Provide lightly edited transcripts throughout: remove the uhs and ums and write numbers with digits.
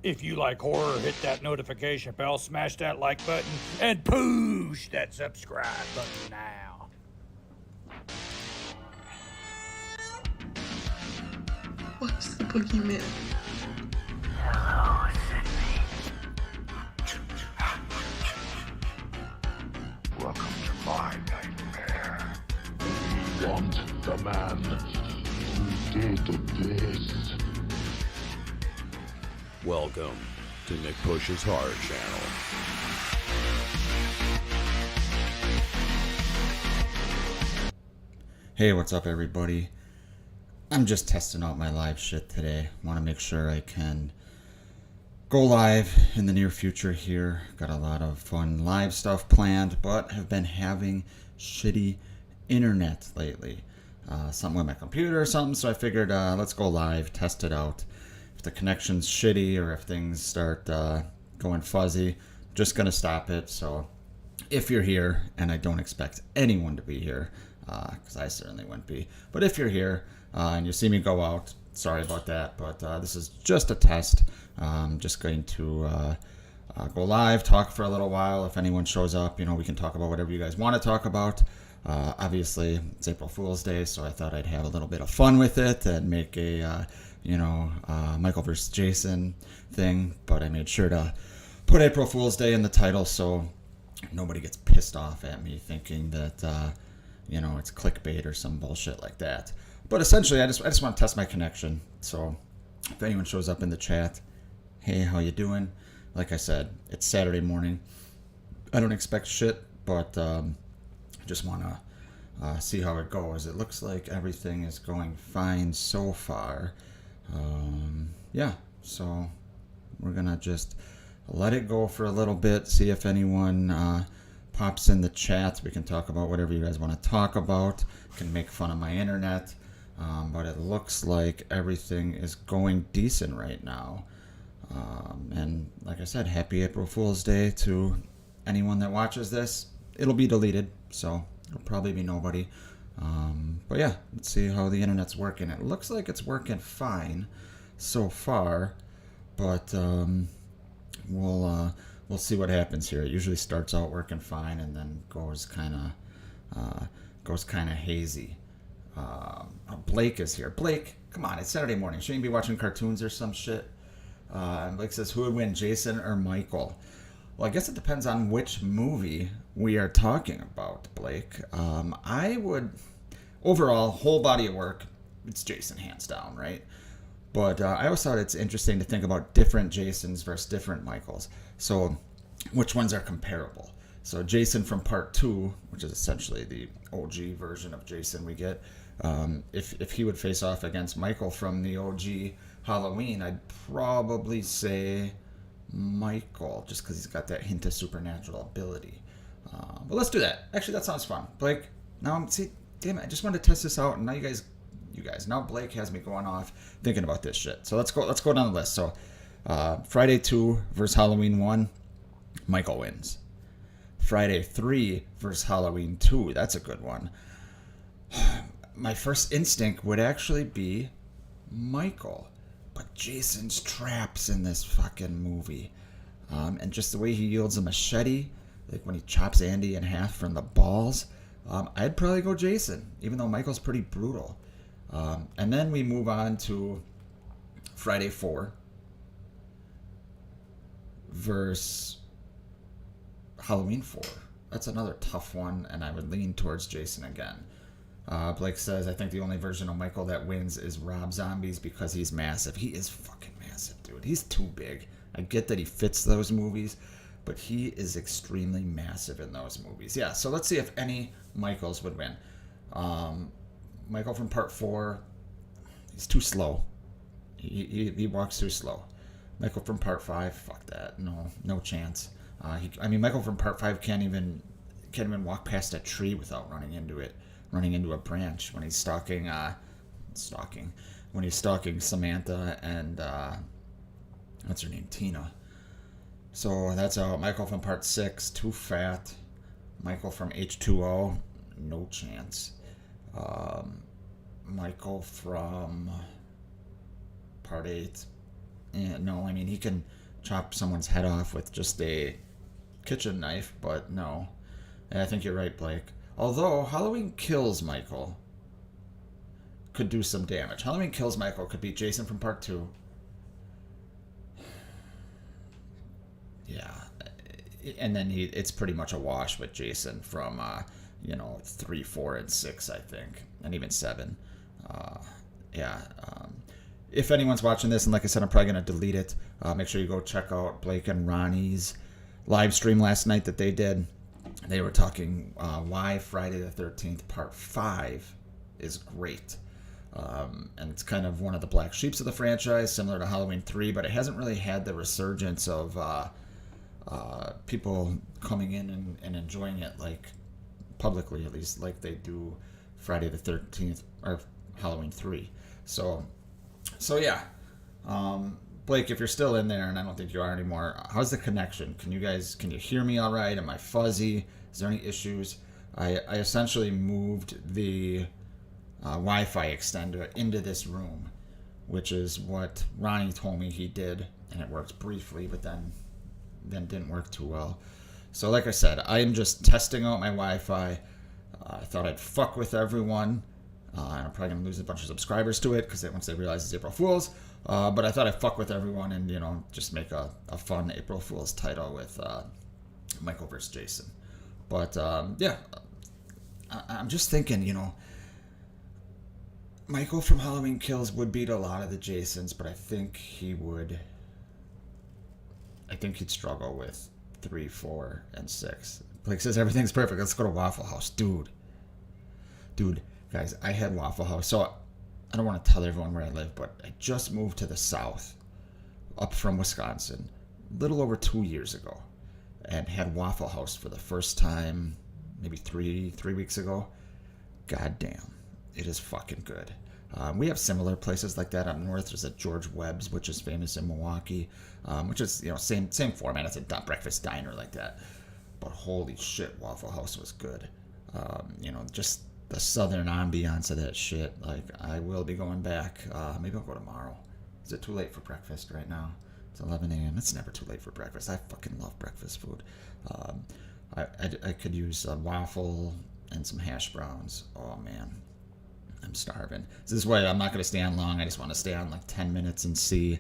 If you like horror, hit that notification bell, smash that like button, and push that subscribe button now. What's the boogeyman? Hello, Sydney. Welcome to my nightmare. We want the man who did this. Welcome to Nick Push's Horror Channel. Hey, what's up, everybody? I'm just testing out my live shit today. Want to make sure I can go live in the near future here. Got a lot of fun live stuff planned, but have been having shitty internet lately. Something with my computer or something, so I figured let's go live, test it out. If the connection's shitty or if things start going fuzzy, just gonna stop it. So if you're here, and I don't expect anyone to be here, because I certainly wouldn't be, but if you're here and you see me go out, sorry about that, but this is just a test. I'm just going to go live, talk for a little while. If anyone shows up, we can talk about whatever you guys want to talk about. Obviously, it's April Fool's Day, so I thought I'd have a little bit of fun with it and make a Michael versus Jason thing, but I made sure to put April Fool's Day in the title so nobody gets pissed off at me thinking that, it's clickbait or some bullshit like that. But essentially, I just want to test my connection. So if anyone shows up in the chat, hey, how you doing? Like I said, it's Saturday morning. I don't expect shit, but just want to see how it goes. It looks like everything is going fine so far. So we're gonna just let it go for a little bit, see if anyone pops in the chat. We can talk about whatever you guys want to talk about, can make fun of my internet, but it looks like everything is going decent right now. And like I said, happy April Fool's Day to anyone that watches this. It'll be deleted, so it'll probably be nobody. But yeah, let's see how the internet's working. It looks like it's working fine so far, but we'll see what happens here. It usually starts out working fine and then goes kind of hazy. Blake is here. Blake, come on! It's Saturday morning. Shouldn't you be watching cartoons or some shit? And Blake says, "Who would win, Jason or Michael?" Well, I guess it depends on which movie we are talking about, Blake. I would, overall, whole body of work, it's Jason, hands down, right? But I always thought it's interesting to think about different Jasons versus different Michaels. So which ones are comparable? So Jason from Part 2, which is essentially the OG version of Jason we get, if he would face off against Michael from the OG Halloween, I'd probably say Michael, just because he's got that hint of supernatural ability. But let's do that. Actually, that sounds fun. Blake, now, see, damn it, I just wanted to test this out, and now you guys, now Blake has me going off thinking about this shit. So let's go down the list. So Friday 2 versus Halloween 1, Michael wins. Friday 3 versus Halloween 2, that's a good one. My first instinct would actually be Michael. But Jason's traps in this fucking movie. And just the way he yields a machete, like when he chops Andy in half from the balls, I'd probably go Jason, even though Michael's pretty brutal. And then we move on to Friday 4 versus Halloween 4. That's another tough one, and I would lean towards Jason again. Blake says, I think the only version of Michael that wins is Rob Zombie's because he's massive. He is fucking massive, dude. He's too big. I get that he fits those movies, but he is extremely massive in those movies. Yeah, so let's see if any Michaels would win. Michael from Part 4, he's too slow. He walks too slow. Michael from Part 5, fuck that. No chance. Michael from Part 5 can't even walk past a tree without running into a branch when he's stalking Samantha and what's her name, Tina. So that's out. Michael from Part 6, too fat. Michael from H2O, no chance. Michael from Part 8, No, I mean, he can chop someone's head off with just a kitchen knife, but no. And I think you're right, Blake. Although Halloween Kills Michael could do some damage. Halloween Kills Michael could be Jason from Part 2. Yeah. And then it's pretty much a wash with Jason from, 3, 4, and 6, I think. And even 7. If anyone's watching this, and like I said, I'm probably going to delete it, make sure you go check out Blake and Ronnie's live stream last night that they did. They were talking why Friday the 13th Part 5 is great. And it's kind of one of the black sheeps of the franchise, similar to Halloween 3, but it hasn't really had the resurgence of people coming in and enjoying it, like publicly at least, like they do Friday the 13th or Halloween 3. So yeah. Blake, if you're still in there, and I don't think you are anymore, how's the connection? Can you hear me all right? Am I fuzzy? Is there any issues? I essentially moved the Wi-Fi extender into this room, which is what Ronnie told me he did, and it worked briefly, but then didn't work too well. So like I said, I am just testing out my Wi-Fi. I thought I'd fuck with everyone. And I'm probably going to lose a bunch of subscribers to it because once they realize it's April Fool's. But I thought I'd fuck with everyone and, just make a fun April Fool's title with Michael versus Jason. But, I'm just thinking, Michael from Halloween Kills would beat a lot of the Jasons, but I think he'd struggle with 3, 4, and 6. Blake says everything's perfect. Let's go to Waffle House. Dude, guys, I had Waffle House. So I don't want to tell everyone where I live, but I just moved to the south, up from Wisconsin, a little over 2 years ago, and had Waffle House for the first time maybe three weeks ago. God damn, it is fucking good. We have similar places like that up north. There's a George Webb's, which is famous in Milwaukee, which is same format. It's a breakfast diner like that. But holy shit, Waffle House was good. Just the southern ambiance of that shit. Like, I will be going back. Maybe I'll go tomorrow. Is it too late for breakfast right now? It's 11 a.m. It's never too late for breakfast. I fucking love breakfast food. I could use a waffle and some hash browns. Oh, man. I'm starving. This is why I'm not going to stay on long. I just want to stay on like 10 minutes and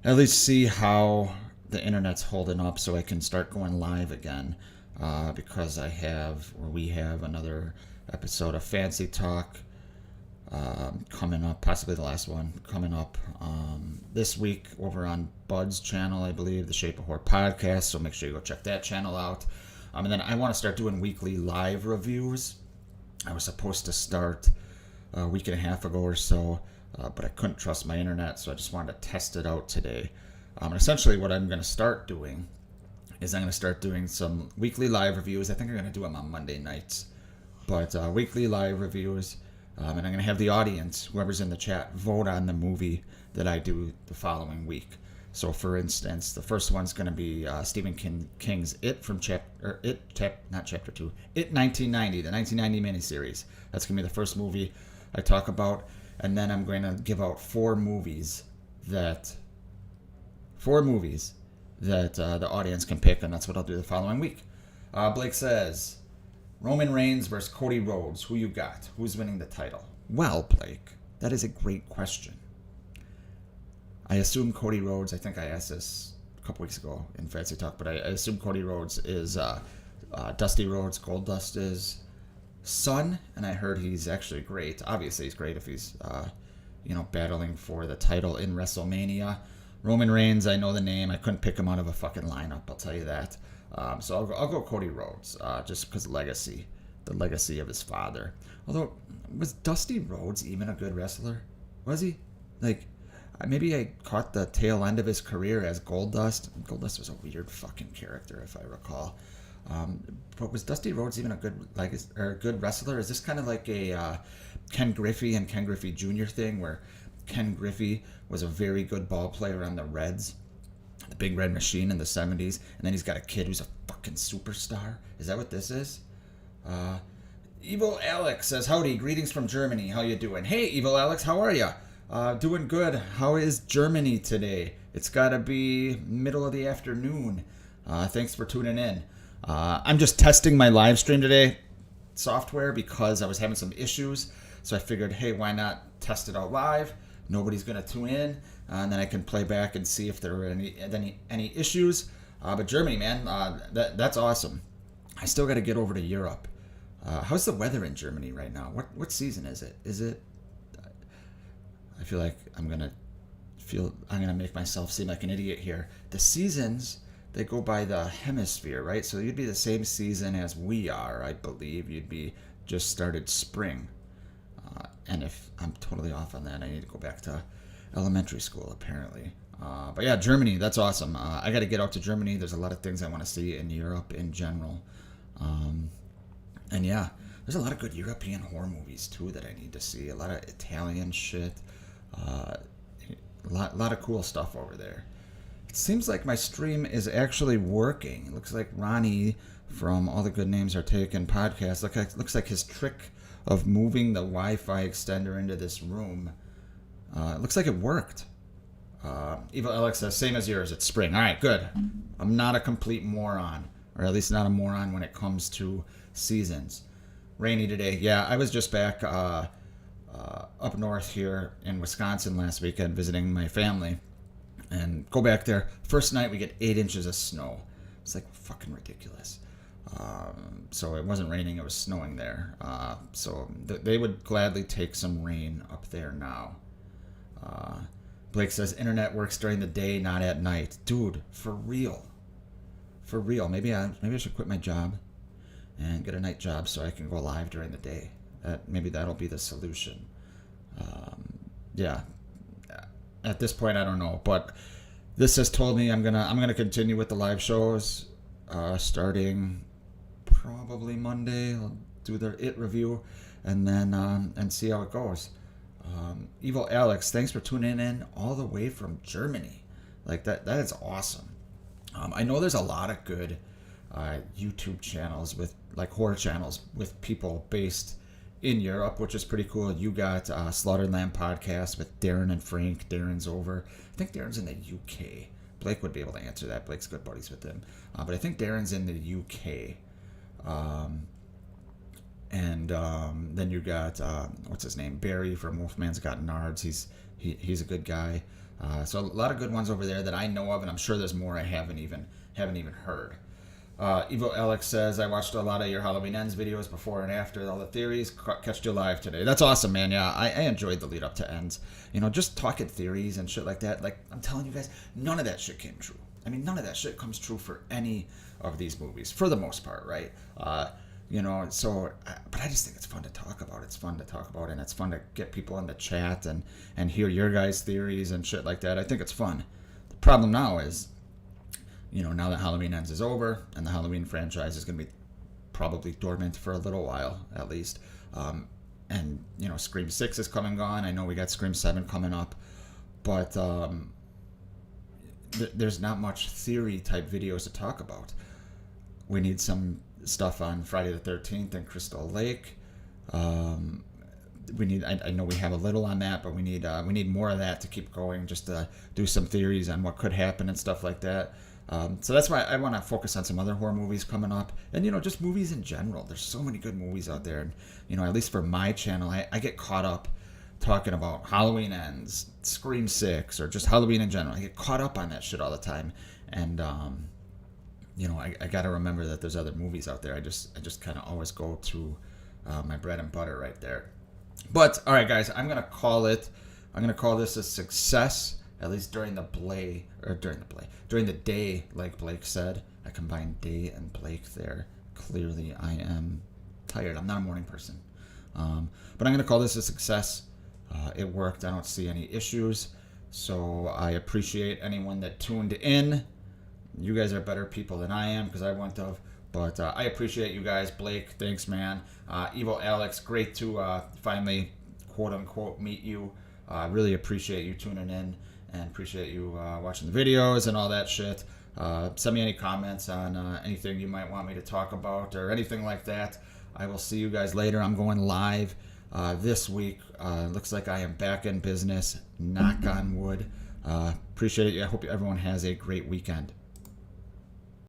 at least see how the internet's holding up so I can start going live again. Because we have another episode of Fancy Talk coming up, possibly the last one coming up this week over on Bud's channel, I believe, the Shape of Horror podcast. So make sure you go check that channel out. And then I want to start doing weekly live reviews. I was supposed to start a week and a half ago or so, but I couldn't trust my internet, so I just wanted to test it out today. And essentially what I'm going to start doing is I'm going to start doing some weekly live reviews. I think I'm going to do them on Monday nights, but weekly live reviews. And I'm going to have the audience, whoever's in the chat, vote on the movie that I do the following week. So, for instance, the first one's going to be Stephen King's It from It 1990, the 1990 miniseries. That's going to be the first movie I talk about. And then I'm going to give out four movies that the audience can pick, and that's what I'll do the following week. Blake says, Roman Reigns versus Cody Rhodes. Who you got? Who's winning the title? Well, Blake, that is a great question. I assume Cody Rhodes, I think I asked this a couple weeks ago in Fancy Talk, but I assume Cody Rhodes is Dusty Rhodes, Goldust's son, and I heard he's actually great. Obviously, he's great if he's, battling for the title in WrestleMania. Roman Reigns, I know the name. I couldn't pick him out of a fucking lineup, I'll tell you that. So I'll go Cody Rhodes, just because the legacy of his father. Although, was Dusty Rhodes even a good wrestler? Was he? Maybe I caught the tail end of his career as Goldust. Goldust was a weird fucking character, if I recall. But was Dusty Rhodes even a good wrestler? Is this kind of like a Ken Griffey and Ken Griffey Jr. thing, where Ken Griffey was a very good ball player on the Reds, the Big Red Machine in the 70s, and then he's got a kid who's a fucking superstar? Is that what this is? Evil Alex says, howdy, greetings from Germany. How you doing? Hey, Evil Alex, how are ya? Doing good. How is Germany today? It's got to be middle of the afternoon. Thanks for tuning in. I'm just testing my live stream today software because I was having some issues. So I figured, hey, why not test it out live? Nobody's going to tune in. And then I can play back and see if there were any issues. But Germany, man, that's awesome. I still got to get over to Europe. How's the weather in Germany right now? What season is it? I feel like I'm gonna make myself seem like an idiot here. The seasons, they go by the hemisphere, right? So you'd be the same season as we are, I believe. You'd be just started spring. And if I'm totally off on that, I need to go back to elementary school, apparently. But yeah, Germany, that's awesome. I got to get out to Germany. There's a lot of things I want to see in Europe in general. And yeah, there's a lot of good European horror movies too that I need to see. A lot of Italian shit. A lot of cool stuff over there. It seems like my stream is actually working. It looks like Ronnie from All the Good Names Are Taken podcast. Looks like his trick of moving the Wi-Fi extender into this room. It looks like it worked. Evil Alex says, same as yours, it's spring. All right, good. I'm not a complete moron, or at least not a moron when it comes to seasons. Rainy today. Yeah, I was just back up north here in Wisconsin last weekend visiting my family. And go back there. First night we get 8 inches of snow. It's like fucking ridiculous. So it wasn't raining, it was snowing there. So they would gladly take some rain up there now. Blake says internet works during the day, not at night. Dude, for real. For real. Maybe I should quit my job and get a night job so I can go live during the day. Maybe that'll be the solution. Yeah. At this point, I don't know, but this has told me I'm gonna continue with the live shows, starting probably Monday. I'll do their It review, and then and see how it goes. Evil Alex, thanks for tuning in all the way from Germany. Like that is awesome. I know there's a lot of good YouTube channels with like horror channels with people based in Europe, which is pretty cool. You got Slaughtered Lamb podcast with Darren and Frank. Darren's over. I think Darren's in the UK. Blake would be able to answer that. Blake's good buddies with him. But I think Darren's in the UK. And then you got what's his name, Barry from Wolfman's Got Nards. He's a good guy. So a lot of good ones over there that I know of, and I'm sure there's more I haven't even heard. Evo Alex says, I watched a lot of your Halloween Ends videos before and after all the theories. Catched you live today. That's awesome, man. Yeah, I enjoyed the lead up to Ends. You know, just talking theories and shit like that. Like, I'm telling you guys, none of that shit came true. I mean, none of that shit comes true for any of these movies, for the most part, right? You know, so, but I just think it's fun to talk about. It's fun to talk about, and it's fun to get people in the chat and hear your guys' theories and shit like that. I think it's fun. The problem now is, you know, now that Halloween Ends is over, and the Halloween franchise is going to be probably dormant for a little while, at least. And, you know, Scream 6 is come and gone. I know we got Scream 7 coming up. But there's not much theory-type videos to talk about. We need some stuff on Friday the 13th and Crystal Lake. We need. I know we have a little on that, but we need more of that to keep going, just to do some theories on what could happen and stuff like that. So that's why I want to focus on some other horror movies coming up, and you know, just movies in general. There's so many good movies out there, and you know, at least for my channel, I get caught up talking about Halloween Ends, Scream 6, or just Halloween in general. I get caught up on that shit all the time, and you know, I got to remember that there's other movies out there. I just kind of always go to my bread and butter right there. But all right, guys, I'm gonna call this a success. At least during the day, like Blake said. I combined day and Blake there. Clearly, I am tired. I'm not a morning person. But I'm going to call this a success. It worked. I don't see any issues. So I appreciate anyone that tuned in. You guys are better people than I am because I wouldn't have. But I appreciate you guys. Blake, thanks, man. Evo Alex, great to finally, quote-unquote, meet you. I really appreciate you tuning in. And appreciate you watching the videos and all that shit. Send me any comments on anything you might want me to talk about or anything like that. I will see you guys later. I'm going live this week. Looks like I am back in business. Knock on wood. Appreciate it. I hope everyone has a great weekend.